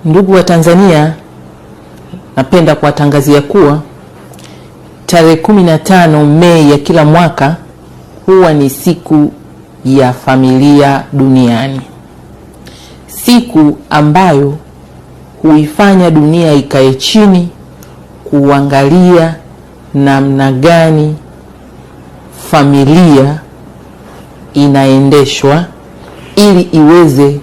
Ndugu wa Tanzania, napenda kuwatangazia kuwa tarehe 15 Mei ya kila mwaka huwa ni siku ya familia duniani. Siku ambayo huifanya dunia ikae chini kuangalia namna gani familia inaendeshwa ili iweze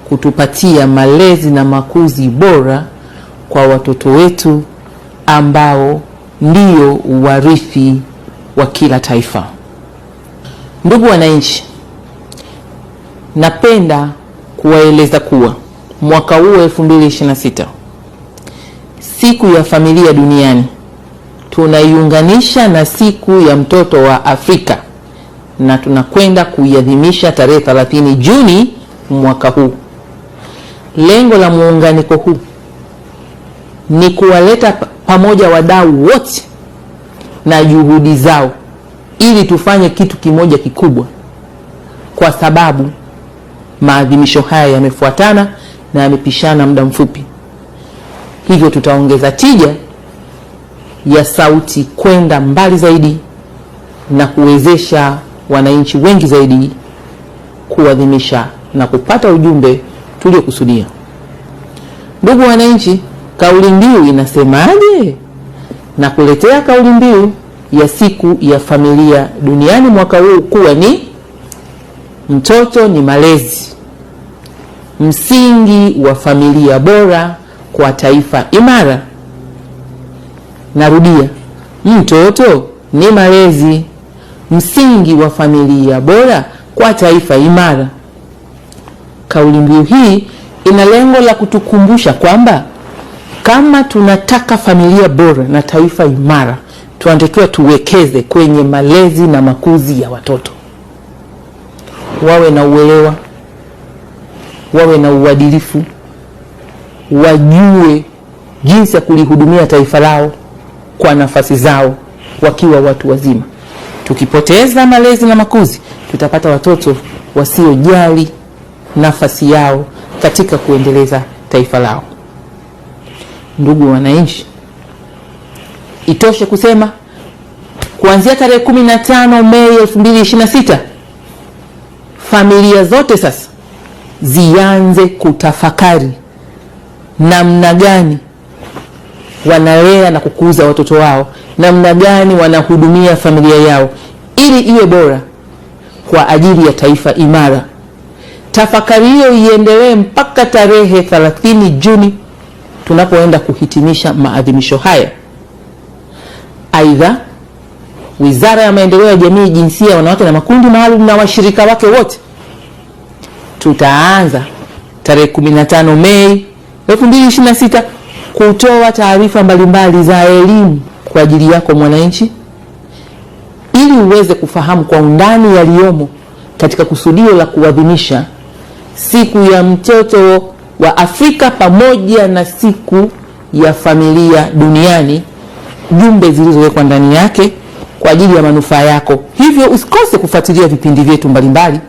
kutupatia malezi na makuzi bora kwa watoto wetu ambao ndio warithi wa kila taifa. Ndugu wananchi, napenda kuwaeleza kuwa mwaka huu 2026 siku ya familia duniani tunaiunganisha na siku ya mtoto wa Afrika na tunakwenda kuiadhimisha tarehe 30 Juni mwaka huu. Lengo la muunganiko huu ni kuwaleta pamoja wadau wote na juhudi zao ili tufanye kitu kimoja kikubwa, kwa sababu maadhimisho haya yamefuatana na yamepishana muda mfupi. Hivyo tutaongeza tija ya sauti kwenda mbali zaidi na kuwezesha wananchi wengi zaidi kuadhimisha na kupata ujumbe tuliokusudia. Ndugu wananchi, kauli mbiu inasemaje? Na kuletea kauli mbiu ya siku ya familia duniani mwaka huu kuwa ni mtoto ni malezi, msingi wa familia bora kwa taifa imara. Narudia, mtoto ni malezi, msingi wa familia bora kwa taifa imara. Kauli mbiu hii ina lengo la kutukumbusha kwamba kama tunataka familia bora na taifa imara, tunatakiwa tuwekeze kwenye malezi na makuzi ya watoto. Wawe na uelewa, wawe na uadilifu, wajue jinsi ya kulihudumia taifa lao kwa nafasi zao wakiwa watu wazima. Tukipoteza malezi na makuzi, tutapata watoto wasiojali nafasi yao katika kuendeleza taifa lao. Ndugu wananchi, itoshe kusema kuanzia tarehe 15 Mei 2026 familia zote sasa zianze kutafakari namna gani wanalea na kukuza watoto wao, namna gani wanahudumia familia yao ili iwe bora kwa ajili ya taifa imara. Tafakari hiyo iendelee mpaka tarehe 30 Juni tunapoenda kuhitimisha maadhimisho haya. Aidha, Wizara ya Maendeleo ya Jamii, Jinsia, Wanawake na Makundi Maalum na washirika wake wote tutaanza tarehe 15 Mei 2026 kutoa taarifa mbalimbali za elimu kwa ajili yako mwananchi, ili uweze kufahamu kwa undani yaliyomo katika kusudio la kuadhimisha siku ya mtoto wa Afrika pamoja na siku ya familia duniani, jumbe zilizowekwa ndani yake kwa ajili ya manufaa yako. Hivyo usikose kufuatilia vipindi vyetu mbalimbali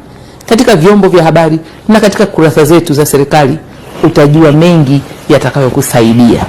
katika vyombo vya habari na katika kurasa zetu za serikali. Utajua mengi yatakayokusaidia.